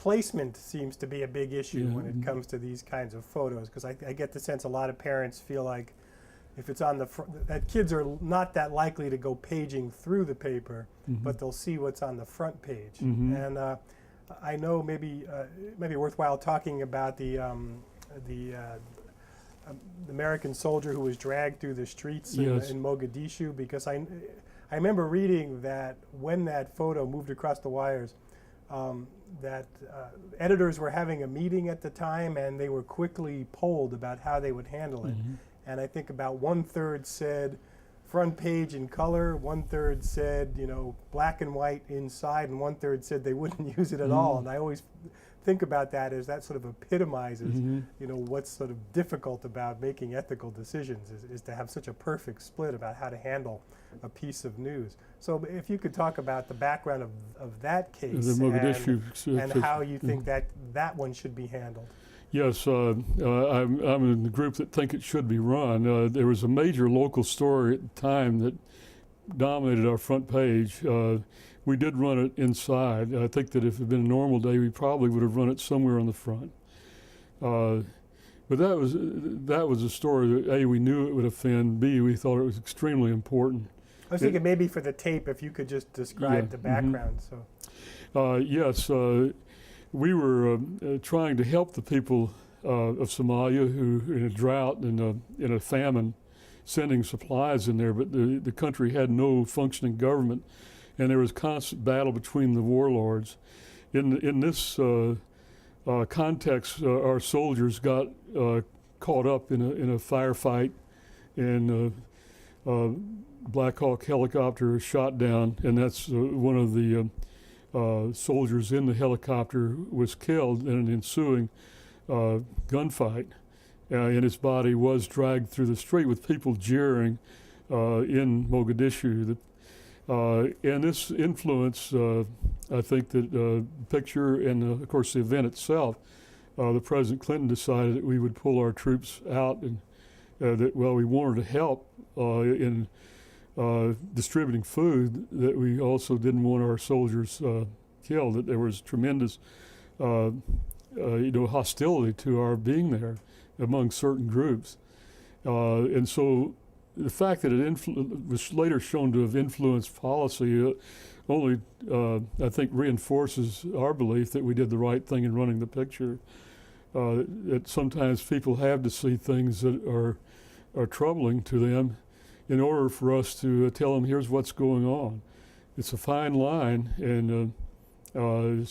placement seems to be a big issue when it comes to these kinds of photos, because I get the sense a lot of parents feel like if it's on the front, that kids are not that likely to go paging through the paper, but they'll see what's on the front page. And I know maybe worthwhile talking about the American soldier who was dragged through the streets in Mogadishu, because I remember reading that when that photo moved across the wires, that editors were having a meeting at the time, and they were quickly polled about how they would handle it. And I think about 1/3 said front page in color, 1/3 said, you know, black and white inside, and 1/3 said they wouldn't use it at all. And I always think about that as that sort of epitomizes, you know, what's sort of difficult about making ethical decisions is to have such a perfect split about how to handle a piece of news. So if you could talk about the background of that case and how you think that one should be handled. Yes, I'm in the group that think it should be run. There was a major local story at the time that dominated our front page. We did run it inside. I think that if it had been a normal day, we probably would have run it somewhere on the front. But that was a story that A, we knew it would offend, B, we thought it was extremely important. I was thinking maybe for the tape, if you could just describe the background. Yes, we were trying to help the people of Somalia who, in a drought and in a famine, sending supplies in there, but the country had no functioning government, and there was constant battle between the warlords. In this context, our soldiers got caught up in a firefight, and Black Hawk helicopter shot down, and that's one of the soldiers in the helicopter was killed in an ensuing gunfight, and his body was dragged through the street with people jeering in Mogadishu. And this influenced, I think, that the picture and, of course, the event itself. The President Clinton decided that we would pull our troops out, and that, well, we wanted to help in distributing food, that we also didn't want our soldiers killed, that there was tremendous hostility to our being there among certain groups. And so the fact that it was later shown to have influenced policy only, I think, reinforces our belief that we did the right thing in running the picture. That sometimes people have to see things that are troubling to them in order for us to tell them, here's what's going on. It's a fine line, and I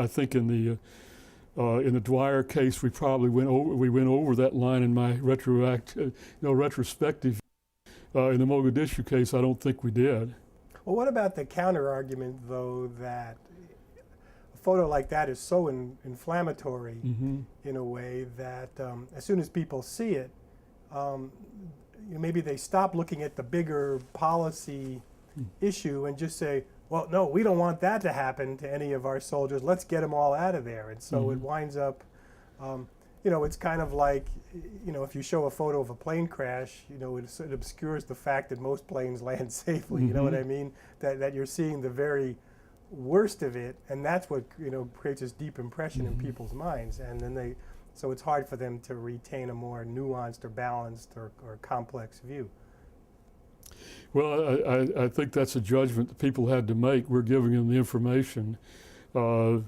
think in the Dwyer case, we probably went over that line in my retrospective. In the Mogadishu case, I don't think we did. Well, what about the counter argument, though, that a photo like that is so inflammatory in a way that as soon as people see it, maybe they stop looking at the bigger policy issue and just say, well, no, we don't want that to happen to any of our soldiers. Let's get them all out of there. And so it winds up, it's kind of like, if you show a photo of a plane crash, it obscures the fact that most planes land safely. You know what I mean? That you're seeing the very worst of it, and that's what creates this deep impression in people's minds. And then so it's hard for them to retain a more nuanced or balanced or complex view. Well, I think that's a judgment that people had to make. We're giving them the information. I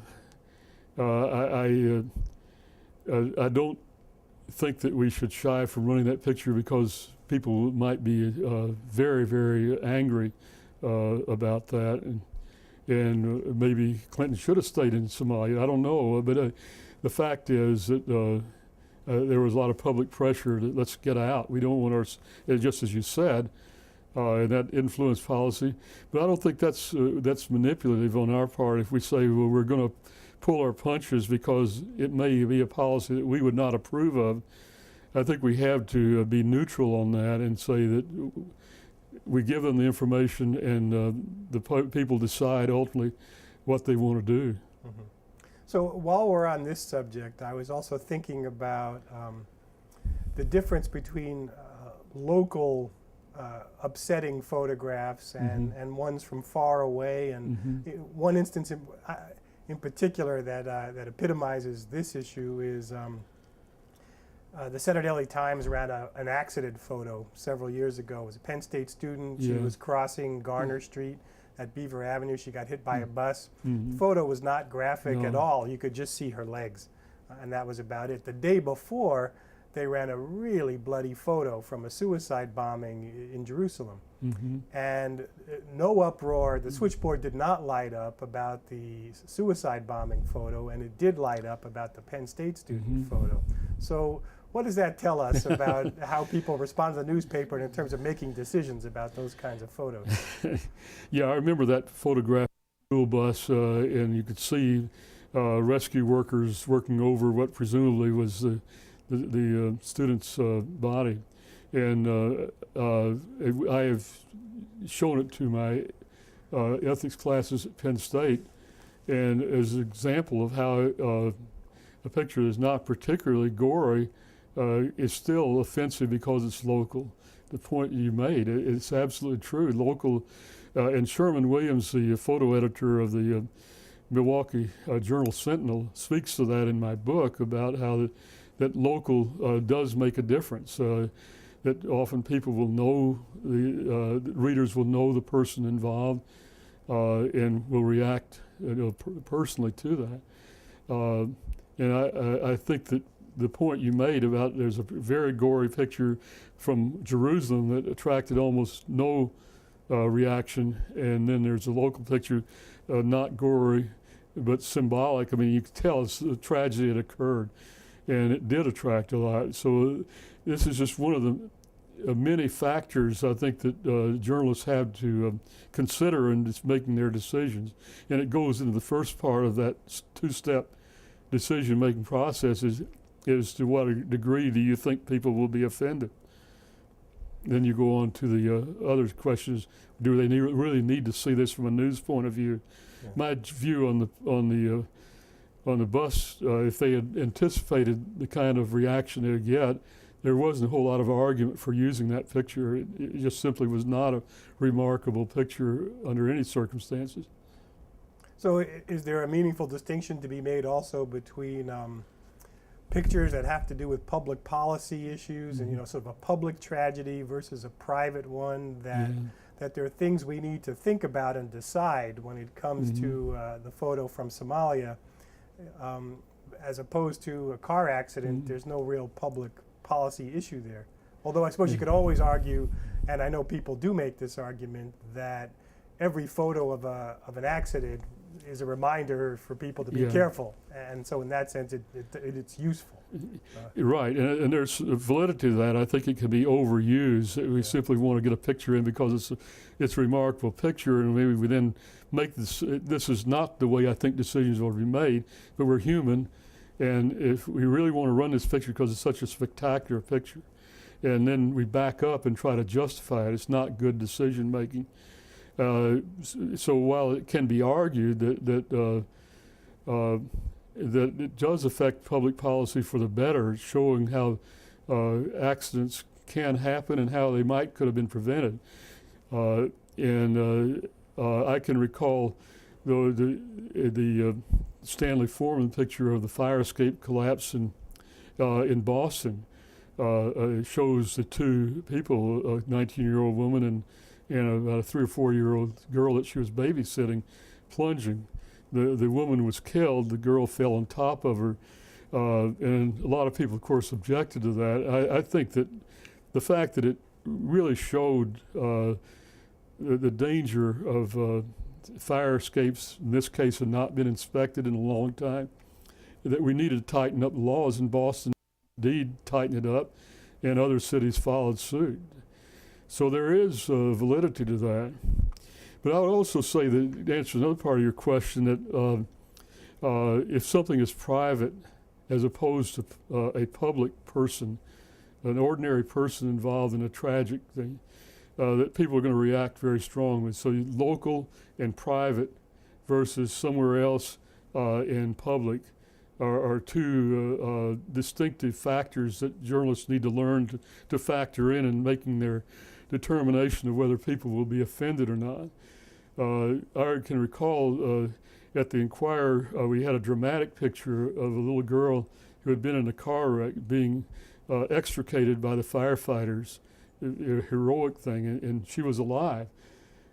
don't think that we should shy from running that picture because people might be very, very angry about that, and maybe Clinton should have stayed in Somalia. I don't know, but the fact is that there was a lot of public pressure that let's get out. We don't want just as you said, and that influenced policy. But I don't think that's manipulative on our part if we say, well, we're going to pull our punches because it may be a policy that we would not approve of. I think we have to be neutral on that and say that we give them the information, and the people decide ultimately what they want to do. So while we're on this subject, I was also thinking about the difference between local upsetting photographs and ones from far away. And one instance, in particular that epitomizes this issue is the Center Daily Times ran an accident photo several years ago. It was a Penn State student. She was crossing Garner Street at Beaver Avenue. She got hit by a bus. The photo was not graphic at all. You could just see her legs, and that was about it. The day before, they ran a really bloody photo from a suicide bombing in Jerusalem. And no uproar. The switchboard did not light up about the suicide bombing photo, and it did light up about the Penn State student photo. So what does that tell us about how people respond to the newspaper in terms of making decisions about those kinds of photos? Yeah, I remember that photograph of the school bus, and you could see rescue workers working over what presumably was the student's body. And I have shown it to my ethics classes at Penn State, and as an example of how a picture that's not particularly gory is still offensive because it's local. The point you made, it's absolutely true. Local, and Sherman Williams, the photo editor of the Milwaukee Journal Sentinel, speaks to that in my book about how that local does make a difference. That often people will know, the readers will know the person involved and will react personally to that. And I think that the point you made about there's a very gory picture from Jerusalem that attracted almost no reaction, and then there's a local picture, not gory, but symbolic. I mean, you can tell it's a tragedy that occurred, and it did attract a lot. So this is just one of the many factors I think that journalists have to consider in just making their decisions. And it goes into the first part of that two-step decision-making process is to what degree do you think people will be offended? Then you go on to the other questions. Do they really need to see this from a news point of view? Yeah. My view on the bus, if they had anticipated the kind of reaction they would get, there wasn't a whole lot of argument for using that picture. It just simply was not a remarkable picture under any circumstances. So is there a meaningful distinction to be made also between pictures that have to do with public policy issues and sort of a public tragedy versus a private one, that there are things we need to think about and decide when it comes to the photo from Somalia, as opposed to a car accident? There's no real public policy issue there. Although I suppose you could always argue, and I know people do make this argument, that every photo of an accident is a reminder for people to be careful, and so in that sense it's useful. Right, and there's validity to that. I think it can be overused. We simply want to get a picture in because it's a remarkable picture, and maybe we then make this is not the way I think decisions ought to be made, but we're human, and if we really want to run this picture because it's such a spectacular picture, and then we back up and try to justify it, it's not good decision making. So while it can be argued that it does affect public policy for the better, showing how accidents can happen and how they could have been prevented. And I can recall the Stanley Foreman picture of the fire escape collapse in Boston. Shows the two people, a 19-year-old woman and about a 3 or 4-year-old girl that she was babysitting, plunging. The woman was killed. The girl fell on top of her, and a lot of people, of course, objected to that. I think that the fact that it really showed the danger of fire escapes, in this case, had not been inspected in a long time, that we needed to tighten up the laws. In Boston, indeed, tighten it up, and other cities followed suit. So there is validity to that. But I would also say that, to answer another part of your question, that if something is private as opposed to a public person, an ordinary person involved in a tragic thing, that people are going to react very strongly. So local and private versus somewhere else in public are two distinctive factors that journalists need to learn to factor in making their determination of whether people will be offended or not. I can recall at the Enquirer we had a dramatic picture of a little girl who had been in a car wreck being extricated by the firefighters, a heroic thing, and she was alive.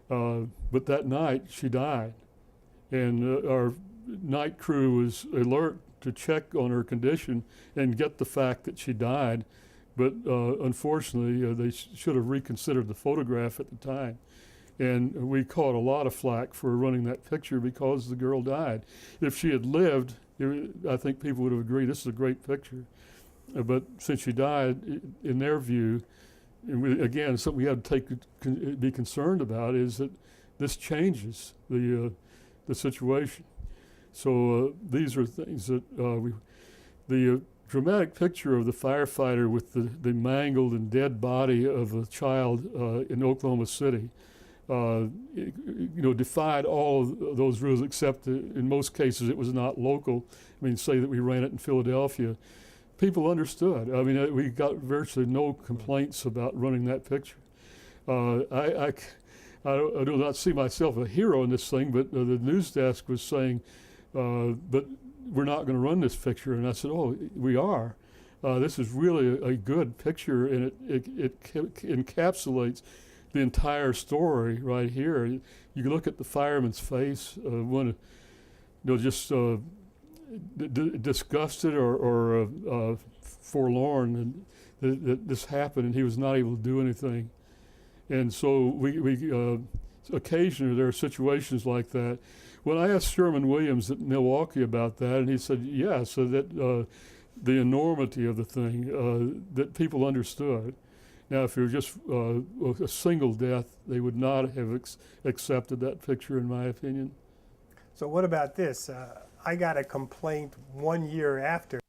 But that night she died, and our night crew was alert to check on her condition and get the fact that she died. But unfortunately, they should have reconsidered the photograph at the time. And we caught a lot of flack for running that picture because the girl died. If she had lived, I think people would have agreed this is a great picture. But since she died, in their view, and again, something we have to be concerned about is that this changes the situation. So these are things that the dramatic picture of the firefighter with the mangled and dead body of a child in Oklahoma City, defied all of those rules, except in most cases it was not local. I mean, say that we ran it in Philadelphia. People understood. I mean, we got virtually no complaints about running that picture. I do not see myself a hero in this thing, but the news desk was saying, but we're not going to run this picture. And I said, oh, we are. This is really a good picture, and it encapsulates the entire story right here. You can look at the fireman's face, just disgusted or forlorn that this happened, and he was not able to do anything. And so we occasionally there are situations like that. When I asked Sherman Williams at Milwaukee about that, and he said, yeah, so that the enormity of the thing, that people understood. Now, if it were just a single death, they would not have accepted that picture, in my opinion. So what about this? I got a complaint 1 year after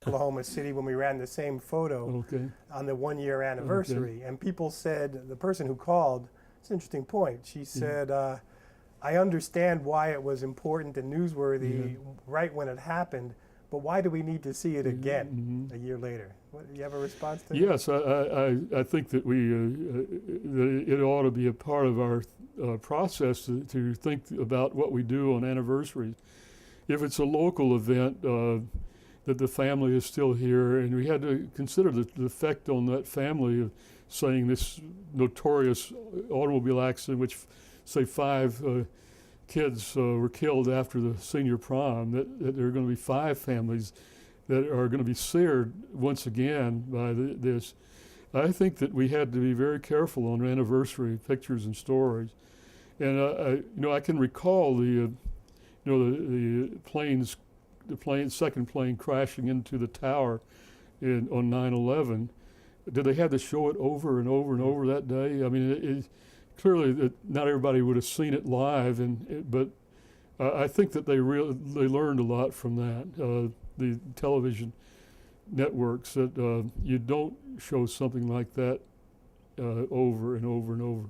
Oklahoma City when we ran the same photo on the 1 year anniversary. And people said, the person who called, it's an interesting point, she said, I understand why it was important and newsworthy right when it happened, but why do we need to see it again a year later? Do you have a response to that? Yes, I think that that it ought to be a part of our process to think about what we do on anniversaries. If it's a local event, that the family is still here, and we had to consider the effect on that family of saying this notorious automobile accident, which say 5 kids were killed after the senior prom, that there are going to be 5 families that are going to be seared once again by this. I think that we had to be very careful on anniversary pictures and stories. And I can recall the second plane crashing into the tower on 9/11. Did they have to show it over and over and over that day? I mean, clearly that not everybody would have seen it live, but I think that they learned a lot from that. The television networks, that you don't show something like that over and over and over.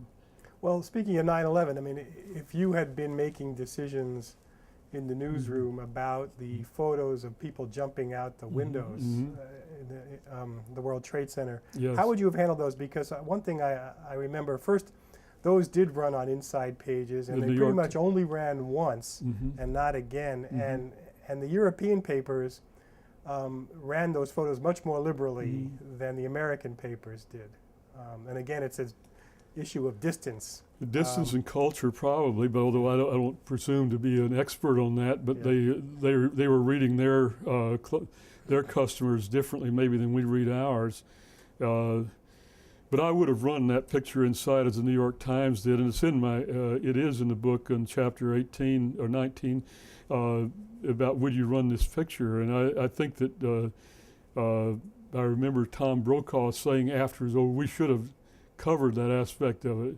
Well, speaking of 9/11, I mean, if you had been making decisions in the newsroom about the photos of people jumping out the windows in the World Trade Center, how would you have handled those? Because one thing I remember, first, those did run on inside pages, and they pretty much only ran once and not again. And the European papers ran those photos much more liberally than the American papers did. And again, it's an issue of distance. The distance and culture, probably, but although I don't presume to be an expert on that, but they were reading their customers differently maybe than we read ours. But I would have run that picture inside as the New York Times did, and it is in the book in chapter 18 or 19 about would you run this picture. And I think that I remember Tom Brokaw saying afterwards, oh, we should have covered that aspect of it.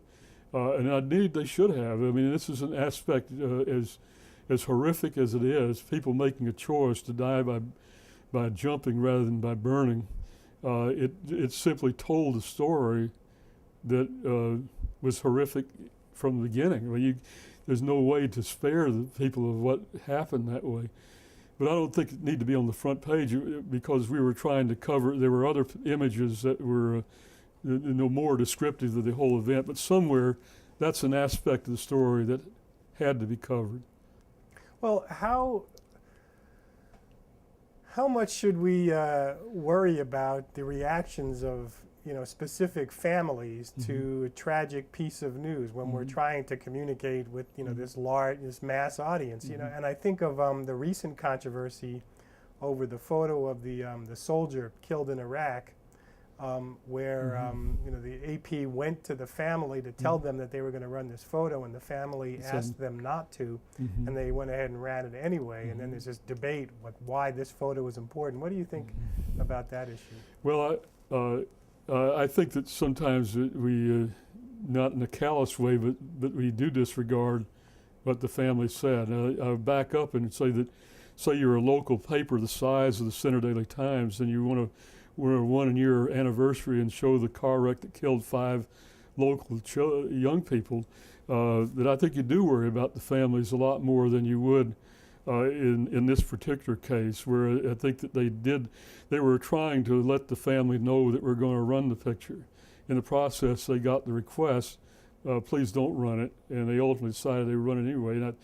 And indeed they should have. I mean, this is an aspect as horrific as it is, people making a choice to die by jumping rather than by burning. It simply told a story that was horrific from the beginning. I mean, there's no way to spare the people of what happened that way. But I don't think it need to be on the front page because we were trying to cover, there were other images that were more descriptive of the whole event, but somewhere that's an aspect of the story that had to be covered. Well, how much should we worry about the reactions of specific families to a tragic piece of news when we're trying to communicate with this mass audience? And I think of the recent controversy over the photo of the soldier killed in Iraq, where the AP went to the family to tell them that they were going to run this photo, and the family asked them not to, and they went ahead and ran it anyway. And then there's this debate why this photo is important. What do you think about that issue? Well, I think that sometimes we, not in a callous way, but we do disregard what the family said. I'll back up and say that, say you're a local paper the size of the Center Daily Times, and you want to we're a 1-year anniversary and show the car wreck that killed 5 local young people, that I think you do worry about the families a lot more than you would in this particular case, where I think that they were trying to let the family know that we're going to run the picture. In the process, they got the request, please don't run it, and they ultimately decided they would run it anyway. And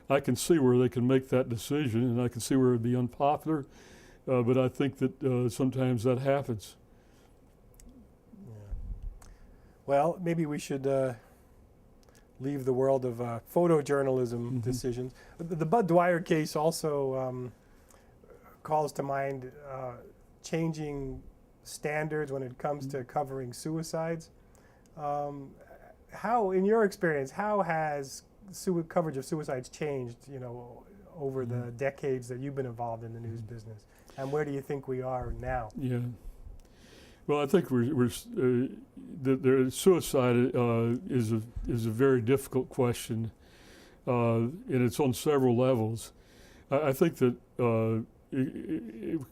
I can see where they can make that decision, and I can see where it would be unpopular. But I think that sometimes that happens. Yeah. Well, maybe we should leave the world of photojournalism decisions. The Bud Dwyer case also calls to mind changing standards when it comes to covering suicides. How, in your experience, how has coverage of suicides changed, over the decades that you've been involved in the news business? And where do you think we are now? Yeah. Well, I think the suicide is a very difficult question, and it's on several levels. I think that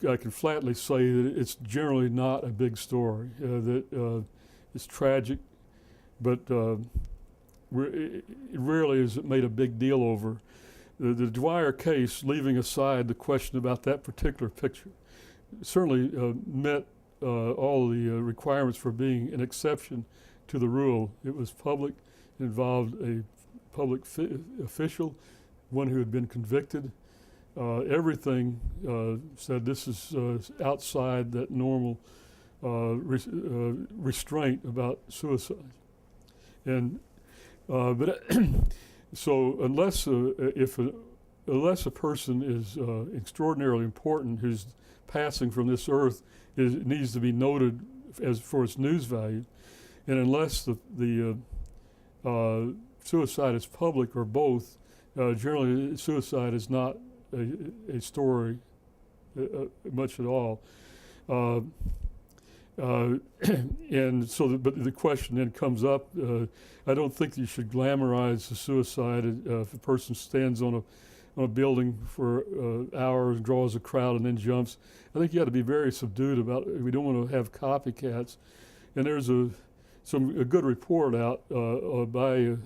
I can flatly say that it's generally not a big story. That it's tragic, but it rarely is it made a big deal over. The Dwyer case, leaving aside the question about that particular picture, certainly met all the requirements for being an exception to the rule. It was public, it involved a public official, one who had been convicted. Everything said this is outside that normal restraint about suicide. And but so unless a person is extraordinarily important who's passing from this earth, it needs to be noted for its news value, and unless the suicide is public or both, generally suicide is not a story much at all. And so, but the question then comes up, I don't think you should glamorize the suicide if a person stands on a building for hours, draws a crowd, and then jumps. I think you got to be very subdued about it. We don't want to have copycats. And there's a good report out by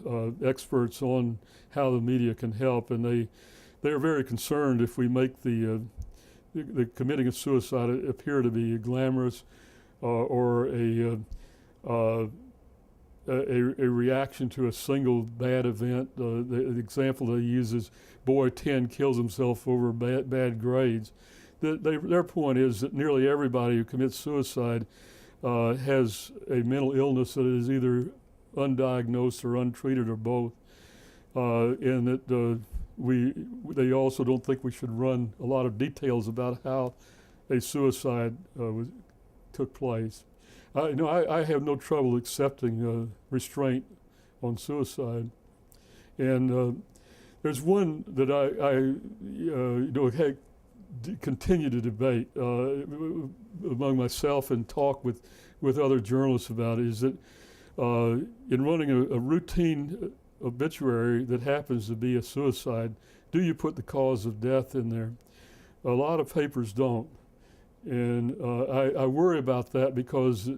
experts on how the media can help, and they are very concerned if we make the committing of suicide appear to be glamorous, or a reaction to a single bad event. The example they use is boy 10 kills himself over bad grades. Their point is that nearly everybody who commits suicide has a mental illness that is either undiagnosed or untreated or both, and that they also don't think we should run a lot of details about how a suicide took place. I have no trouble accepting restraint on suicide, and there's one that I continue to debate among myself and talk with other journalists about it, is that in running a routine obituary that happens to be a suicide, do you put the cause of death in there? A lot of papers don't. And I worry about that because a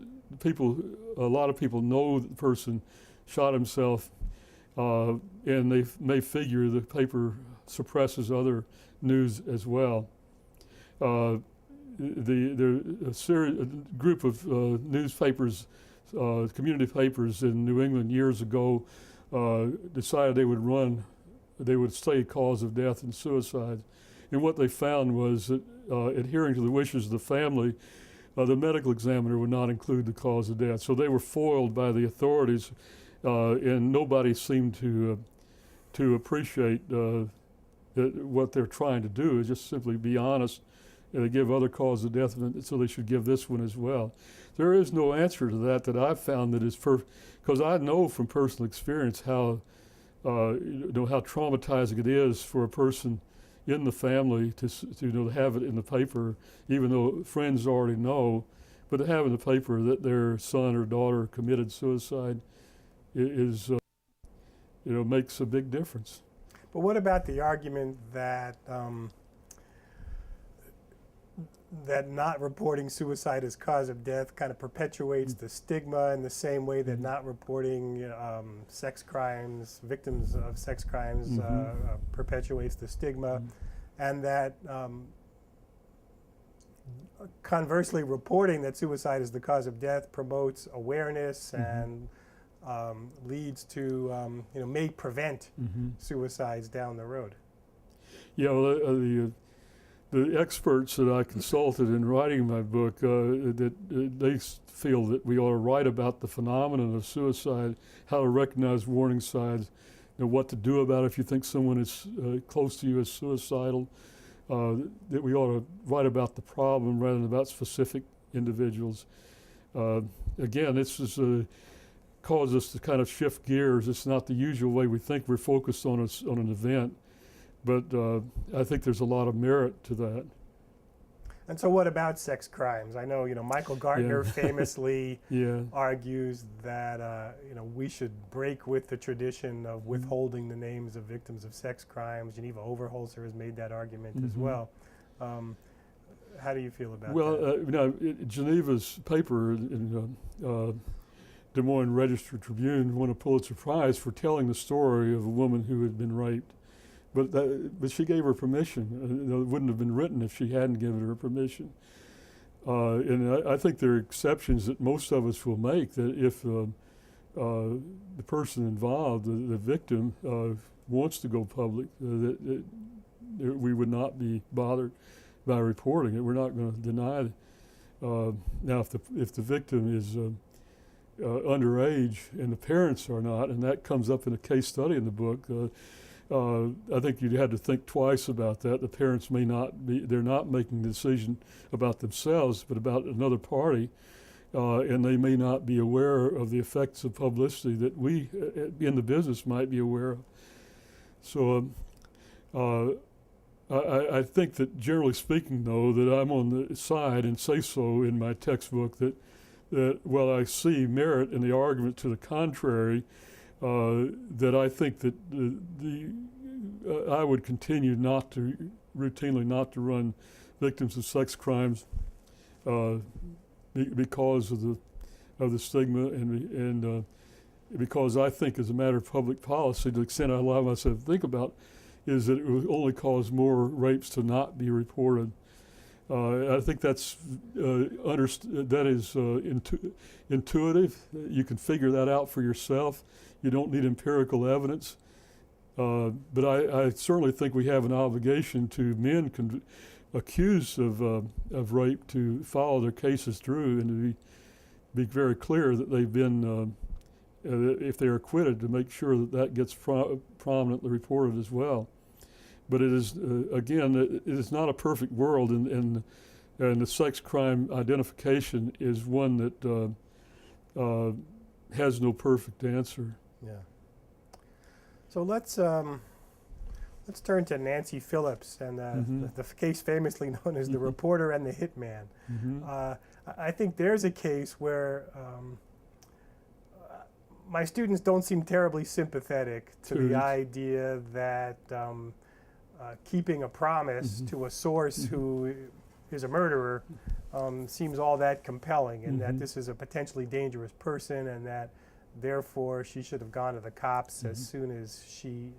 lot of people know that the person shot himself, and they may figure the paper suppresses other news as well. A group of newspapers, community papers in New England years ago, decided they would run they would say cause of death and suicide. And what they found was that adhering to the wishes of the family, the medical examiner would not include the cause of death. So they were foiled by the authorities, and nobody seemed to appreciate what they're trying to do is just simply be honest. They give other causes of death, so they should give this one as well. There is no answer to that I've found that is because I know from personal experience how how traumatizing it is for a person in the family to have it in the paper, even though friends already know, but to have in the paper that their son or daughter committed suicide is makes a big difference. But what about the argument that that not reporting suicide as cause of death kind of perpetuates the stigma in the same way that not reporting sex crimes, victims of sex crimes, perpetuates the stigma, and that conversely reporting that suicide is the cause of death promotes awareness and leads to may prevent suicides down the road. Yeah, well, the experts that I consulted in writing my book, they feel that we ought to write about the phenomenon of suicide, how to recognize warning signs, what to do about it if you think someone is close to you is suicidal, that we ought to write about the problem rather than about specific individuals. Again, this is causes us to kind of shift gears. It's not the usual way we think. We're focused on an event. But I think there's a lot of merit to that. And so what about sex crimes? I know, Michael Gartner famously argues that, we should break with the tradition of withholding the names of victims of sex crimes. Geneva Overholser has made that argument as well. How do you feel about that? Well, Geneva's paper in Des Moines Register Tribune won a Pulitzer Prize for telling the story of a woman who had been raped. But she gave her permission. It wouldn't have been written if she hadn't given her permission. And I think there are exceptions that most of us will make, that if the person involved, the victim, wants to go public, that we would not be bothered by reporting it. We're not going to deny it. Now, if the victim is underage and the parents are not, and that comes up in a case study in the book, I think you'd have to think twice about that. The parents may not be, they're not making the decision about themselves, but about another party, and they may not be aware of the effects of publicity that we in the business might be aware of. So I think that generally speaking, though, that I'm on the side, and say so in my textbook, that while I see merit in the argument to the contrary, that I think that I would continue routinely not to run victims of sex crimes because of the stigma and because I think as a matter of public policy, to the extent I allow myself to think about, is that it will only cause more rapes to not be reported. I think that is intuitive. You can figure that out for yourself. You don't need empirical evidence. But I certainly think we have an obligation to men accused of rape to follow their cases through and to be very clear that they've been, if they're acquitted, to make sure that gets prominently reported as well. But it is, again, it is not a perfect world, and the sex crime identification is one that has no perfect answer. Yeah. So let's turn to Nancy Phillips and the case famously known as the reporter and the hitman. I think there's a case where my students don't seem terribly sympathetic to the idea that keeping a promise to a source who is a murderer seems all that compelling, and that this is a potentially dangerous person, and that therefore she should have gone to the cops as soon as he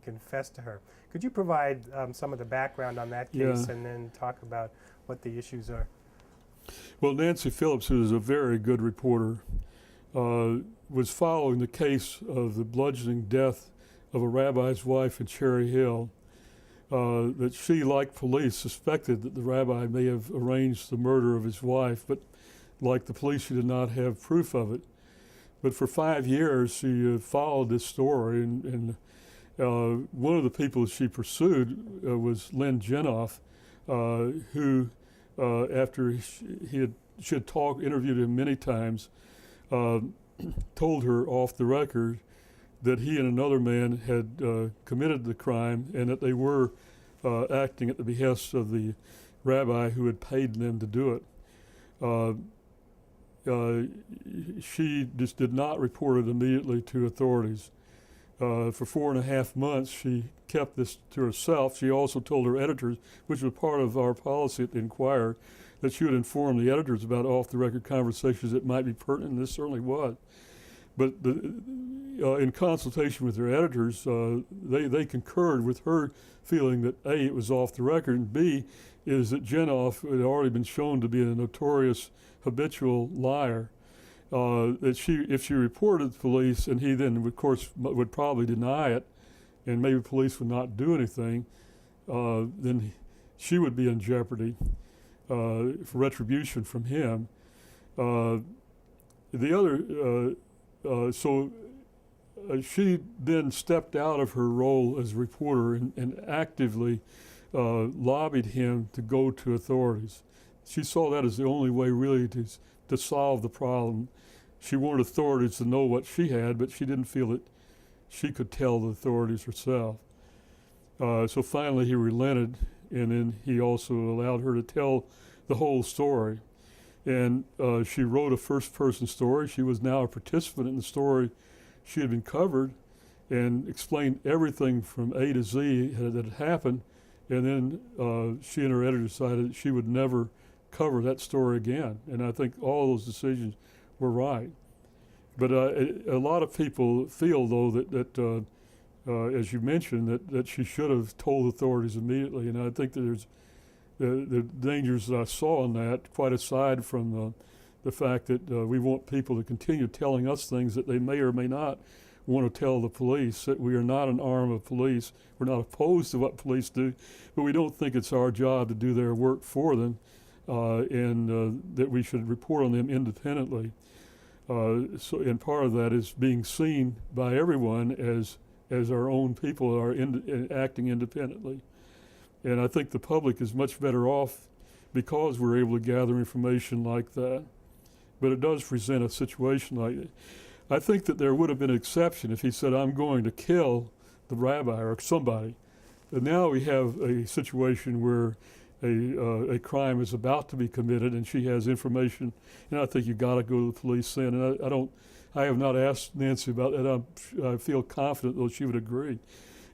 confessed to her. Could you provide some of the background on that case and then talk about what the issues are? Well, Nancy Phillips, who is a very good reporter, was following the case of the bludgeoning death of a rabbi's wife in Cherry Hill, that she, like police, suspected that the rabbi may have arranged the murder of his wife, but like the police, she did not have proof of it. But for 5 years, she followed this story, and one of the people she pursued was Lynn Jenoff, who, after she had interviewed him many times, told her off the record that he and another man had committed the crime, and that they were acting at the behest of the rabbi who had paid them to do it. She just did not report it immediately to authorities. For 4.5 months, she kept this to herself. She also told her editors, which was part of our policy at the Inquirer, that she would inform the editors about off-the-record conversations that might be pertinent, and this certainly was. But in consultation with her editors, they concurred with her feeling that A, it was off the record, and B, is that Jenoff had already been shown to be a notorious habitual liar. That if she reported to police, and he then, of course, would probably deny it, and maybe police would not do anything, then she would be in jeopardy for retribution from him. She then stepped out of her role as a reporter and actively lobbied him to go to authorities. She saw that as the only way really to solve the problem. She wanted authorities to know what she had, but she didn't feel that she could tell the authorities herself. So finally he relented, and then he also allowed her to tell the whole story. And she wrote a first-person story. She was now a participant in the story she had been covered, and explained everything from A to Z that had happened. And then she and her editor decided that she would never cover that story again. And I think all those decisions were right. But a lot of people feel, though, that as you mentioned, that she should have told authorities immediately. And I think that there's the dangers that I saw in that, quite aside from the fact that we want people to continue telling us things that they may or may not want to tell the police, that we are not an arm of police. We're not opposed to what police do, but we don't think it's our job to do their work for them, and that we should report on them independently. And part of that is being seen by everyone as our own people are acting independently. And I think the public is much better off because we're able to gather information like that. But it does present a situation like that. I think that there would have been an exception if he said, I'm going to kill the rabbi or somebody. But now we have a situation where a crime is about to be committed and she has information, and I think you've got to go to the police then. And I have not asked Nancy about that. I feel confident, though, she would agree.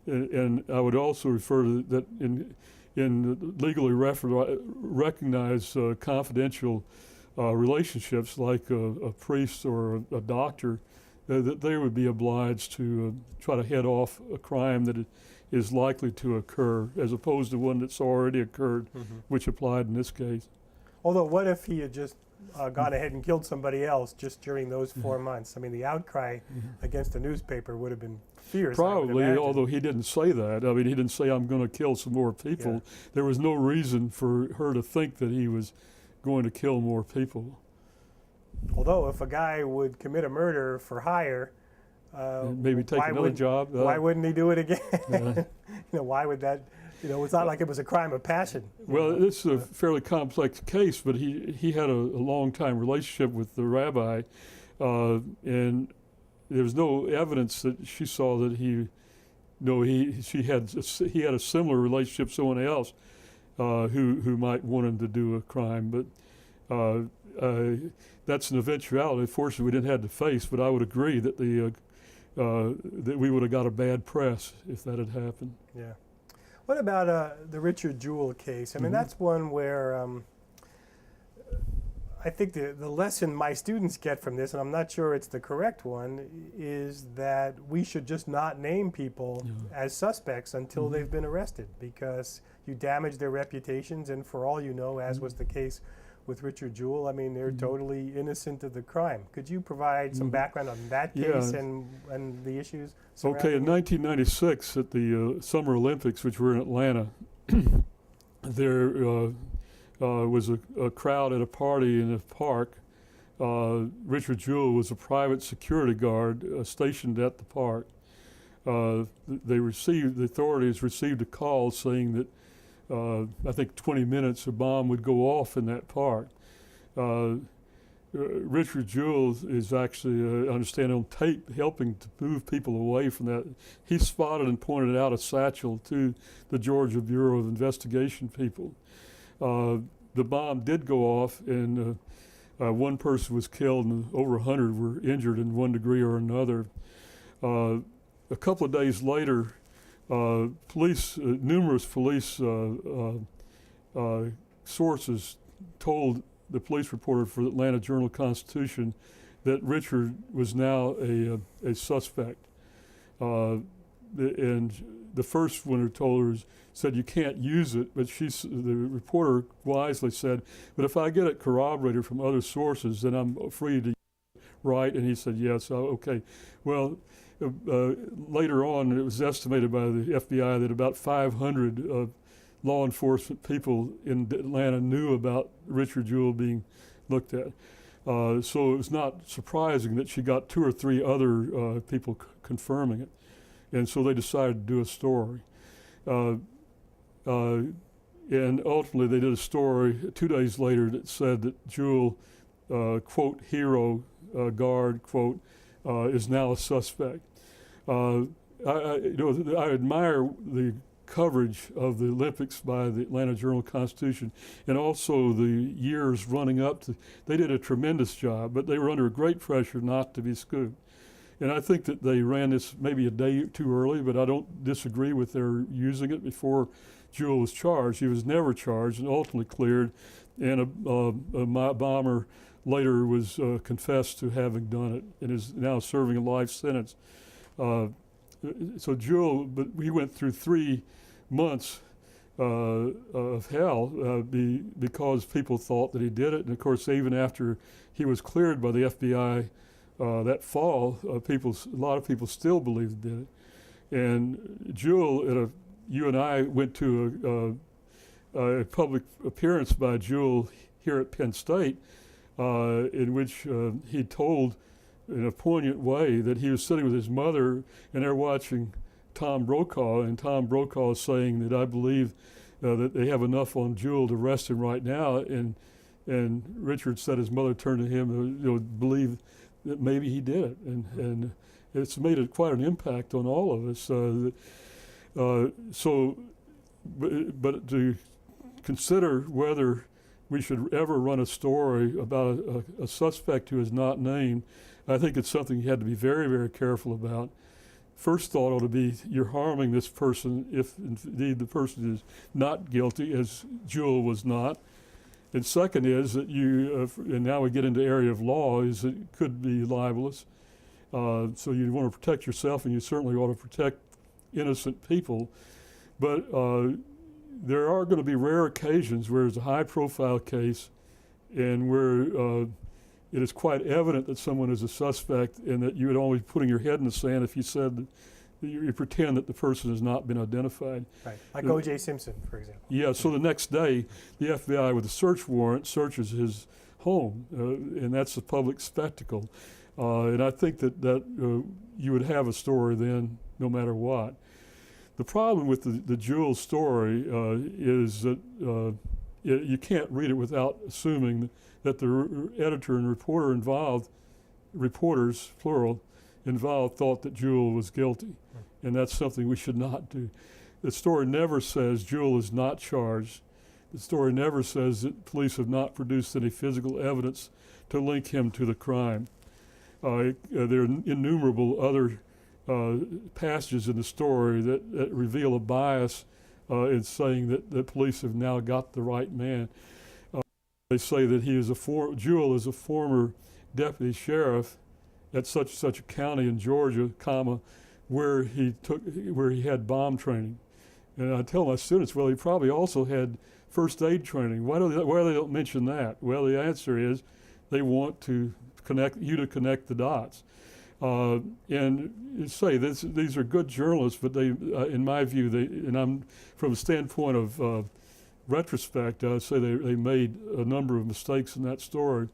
And I would also refer to that in legally recognized confidential relationships, like a priest or a doctor, that they would be obliged to try to head off a crime that is likely to occur, as opposed to one that's already occurred, which applied in this case. Although, what if he had just gone ahead and killed somebody else just during those 4 months? I mean, the outcry against the newspaper would have been fierce. Probably, although he didn't say that. I mean, he didn't say, I'm going to kill some more people. Yeah. There was no reason for her to think that he was going to kill more people. Although, if a guy would commit a murder for hire, maybe take another job. Why wouldn't he do it again? Why would that? It's not like it was a crime of passion. Well, it's a fairly complex case, but he had a long-time relationship with the rabbi, and there was no evidence that she saw that he had a similar relationship with someone else who might want him to do a crime. But that's an eventuality. Fortunately, we didn't have to face. But I would agree that that we would have got a bad press if that had happened. Yeah. What about the Richard Jewell case? I mean, that's one where I think the lesson my students get from this, and I'm not sure it's the correct one, is that we should just not name people as suspects until they've been arrested, because you damage their reputations, and for all you know, as was the case with Richard Jewell. I mean, they're totally innocent of the crime. Could you provide some background on that case and the issues surrounding Okay, in it? 1996 at the Summer Olympics, which were in Atlanta, there was a crowd at a party in a park. Richard Jewell was a private security guard stationed at the park. The authorities received a call saying that I think 20 minutes a bomb would go off in that park. Richard Jewell is actually, I understand, on tape helping to move people away from that. He spotted and pointed out a satchel to the Georgia Bureau of Investigation people. The bomb did go off, and one person was killed, and over 100 were injured in one degree or another. A couple of days later, numerous police sources told the police reporter for the Atlanta Journal-Constitution that Richard was now a suspect. And the first one who told her said, "You can't use it," but the reporter wisely said, "But if I get it corroborated from other sources, then I'm free to use it, right?" And he said, "Yes." Okay. Well, later on, it was estimated by the FBI that about 500 law enforcement people in Atlanta knew about Richard Jewell being looked at. So it was not surprising that she got 2 or 3 other people confirming it. And so they decided to do a story. And ultimately they did a story 2 days later that said that Jewell, quote, hero guard, quote, is now a suspect. I admire the coverage of the Olympics by the Atlanta Journal-Constitution, and also the years running up to. They did a tremendous job, but they were under great pressure not to be scooped. And I think that they ran this maybe a day too early, but I don't disagree with their using it before Jewell was charged. He was never charged and ultimately cleared, and a bomber later was confessed to having done it and is now serving a life sentence. So Jewell, but he went through 3 months of hell because people thought that he did it. And of course, even after he was cleared by the FBI that fall, a lot of people still believed he did it. And Jewell, you and I went to a public appearance by Jewell here at Penn State, in which he told in a poignant way that he was sitting with his mother and they're watching Tom Brokaw, and Tom Brokaw is saying that I believe that they have enough on Jewell to arrest him right now, and Richard said his mother turned to him and believe that maybe he did it, and it's made quite an impact on all of us. But to consider whether we should ever run a story about a suspect who is not named, I think it's something you had to be very, very careful about. First thought ought to be you're harming this person if indeed the person is not guilty, as Jewell was not. And second is that and now we get into area of law, is it could be libelous. So you want to protect yourself, and you certainly ought to protect innocent people. But there are going to be rare occasions where there's a high-profile case and where it is quite evident that someone is a suspect, and that you would only be putting your head in the sand if you said that you pretend that the person has not been identified. Right, like O.J. Simpson, for example. Yeah, so the next day, the FBI with a search warrant searches his home, and that's a public spectacle. And I think that you would have a story then, no matter what. The problem with the Jewell story is that you can't read it without assuming that the editor and reporters, plural, involved, thought that Jewell was guilty. And that's something we should not do. The story never says Jewell is not charged. The story never says that police have not produced any physical evidence to link him to the crime. There are innumerable other passages in the story that reveal a bias in saying that the police have now got the right man. They say that Jewell is a former deputy sheriff at such a county in Georgia, where he had bomb training, And I tell my students, well, he probably also had first aid training. Why they don't mention that? Well, the answer is they want to connect the dots. And say these are good journalists, but they, in my view, and I'm from a standpoint of retrospect, I'd say they made a number of mistakes in that story.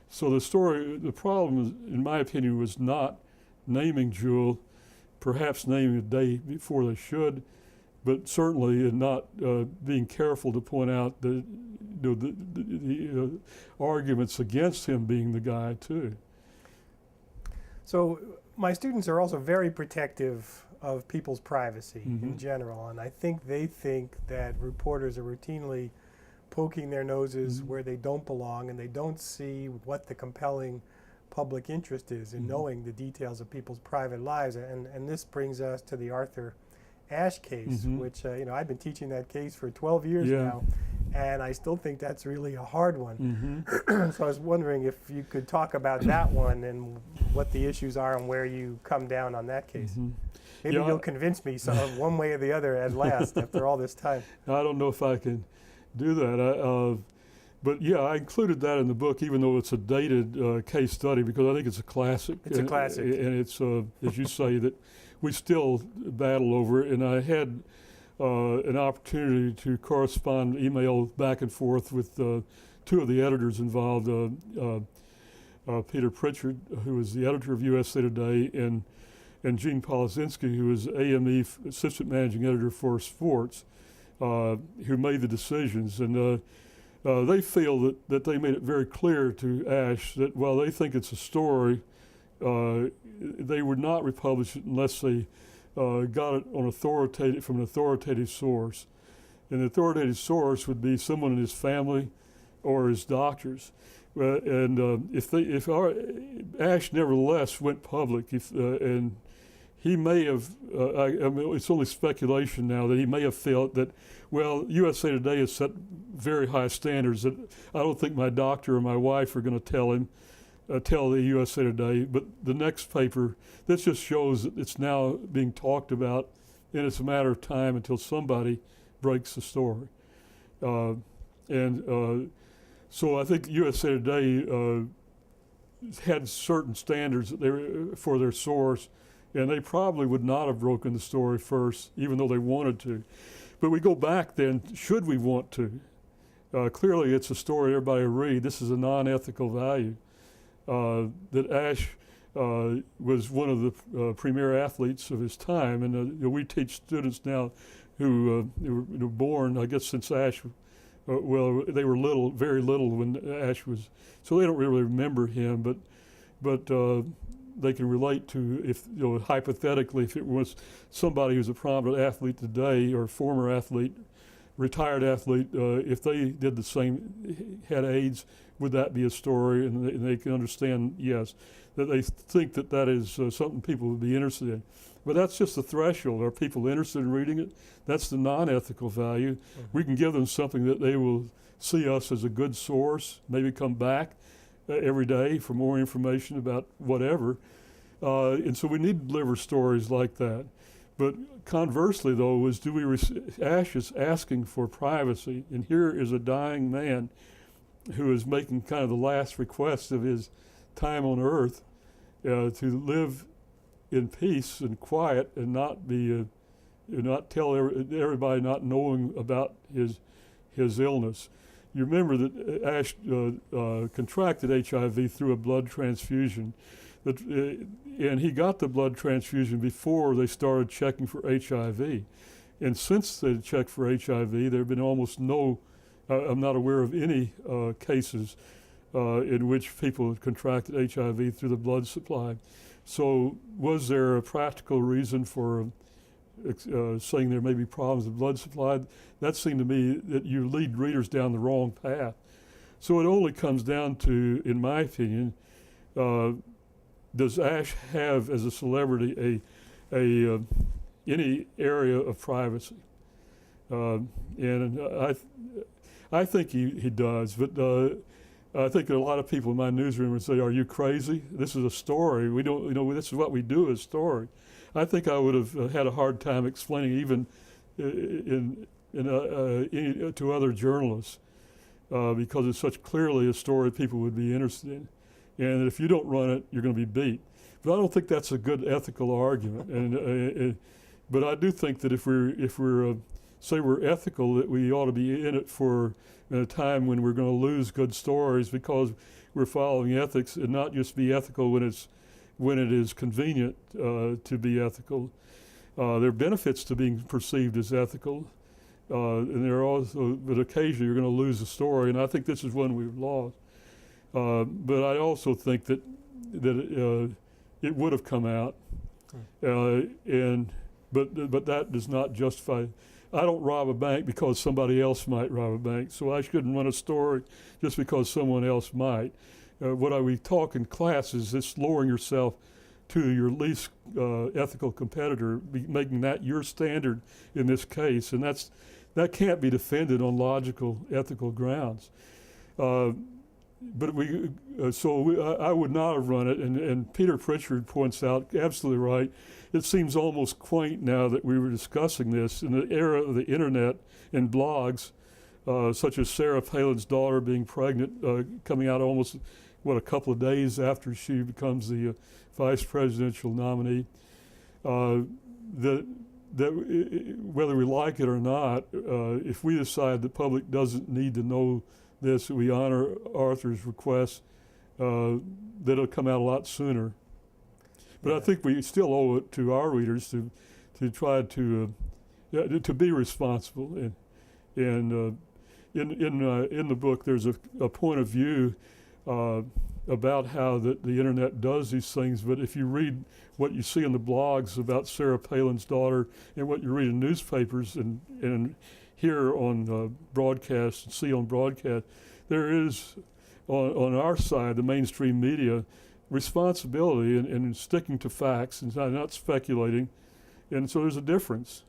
So the problem, in my opinion, was not naming Jewel, perhaps naming the day before they should, but certainly in not being careful to point out the arguments against him being the guy too. So my students are also very protective of people's privacy Mm-hmm. in general, and I think they think that reporters are routinely poking their noses Mm-hmm. where they don't belong, and they don't see what the compelling public interest is in Mm-hmm. knowing the details of people's private lives. And this brings us to the Arthur Ashe case, Mm-hmm. which I've been teaching that case for 12 years Yeah. now, and I still think that's really a hard one. Mm-hmm. So I was wondering if you could talk about that one and what the issues are and where you come down on that case. Mm-hmm. Maybe Yeah, you'll convince me one way or the other at last after all this time. I don't know if I can do that. But yeah, I included that in the book, even though it's a dated case study, because I think it's a classic. It's a classic. And it's, as you say, that we still battle over it. And I had an opportunity to correspond, email back and forth with two of the editors involved, Peter Pritchard, who was the editor of USA Today, and Gene Polizinski, who was AME assistant managing editor for sports, who made the decisions. And they feel that they made it very clear to Ashe that while they think it's a story, they would not republish it unless they got it from an authoritative source. And the authoritative source would be someone in his family or his doctors. If Ashe nevertheless went public, and he may have, I mean, it's only speculation now, that he may have felt that, well, USA Today has set very high standards that I don't think my doctor or my wife are going to tell the USA Today. But the next paper, this just shows that it's now being talked about, and it's a matter of time until somebody breaks the story. So I think USA Today had certain standards that for their source, and they probably would not have broken the story first, even though they wanted to. But we go back then, should we want to? Clearly it's a story everybody will read. This is a non-ethical value. That Ashe was one of the premier athletes of his time, and we teach students now who were born, I guess, since Ashe, well, they were little, very little when Ashe was, so they don't really remember him, but they can relate to, if hypothetically, if it was somebody who's a prominent athlete today or a former athlete, retired athlete, if they did the same, had AIDS, would that be a story? And they can understand, yes, that they think that is something people would be interested in. But that's just the threshold. Are people interested in reading it? That's the non-ethical value. Mm-hmm. We can give them something that they will see us as a good source, maybe come back every day for more information about whatever. And so we need to deliver stories like that. But conversely, though, Ashe is asking for privacy. And here is a dying man who is making kind of the last request of his time on earth to live in peace and quiet and not be, not tell everybody not knowing about his illness. You remember that Ashe contracted HIV through a blood transfusion, and he got the blood transfusion before they started checking for HIV. And since they checked for HIV, there have been almost no, I'm not aware of any cases in which people have contracted HIV through the blood supply. So was there a practical reason for saying there may be problems with blood supply? That seemed to me that you lead readers down the wrong path. So it only comes down to, in my opinion, does Ashe have, as a celebrity, any area of privacy? And I think he does, but I think that a lot of people in my newsroom would say, "Are you crazy? This is a story. We don't, this is what we do as story." I think I would have had a hard time explaining even to other journalists because it's such clearly a story people would be interested in. And if you don't run it, you're going to be beat. But I don't think that's a good ethical argument. But I do think that if we're say we're ethical, that we ought to be in it for a time when we're going to lose good stories because we're following ethics, and not just be ethical when it is convenient to be ethical. There are benefits to being perceived as ethical, and there are also, but occasionally you're going to lose a story, and I think this is one we've lost. But I also think that it would have come out, but that does not justify. I don't rob a bank because somebody else might rob a bank, so I shouldn't run a story just because someone else might. What we talk in class is this lowering yourself to your least ethical competitor, making that your standard in this case, and that can't be defended on logical, ethical grounds. I would not have run it, and Peter Pritchard points out, absolutely right, it seems almost quaint now that we were discussing this in the era of the internet and blogs, such as Sarah Palin's daughter being pregnant, coming out almost, a couple of days after she becomes the vice presidential nominee. That whether we like it or not, if we decide the public doesn't need to know this, we honor Arthur's request, that it'll come out a lot sooner. But yeah. I think we still owe it to our readers to try to be responsible. And in the book, there's a point of view about how the internet does these things. But if you read what you see in the blogs about Sarah Palin's daughter and what you read in newspapers and hear on broadcast and see on broadcast, there is on our side, the mainstream media, responsibility in sticking to facts and not speculating. And so there's a difference.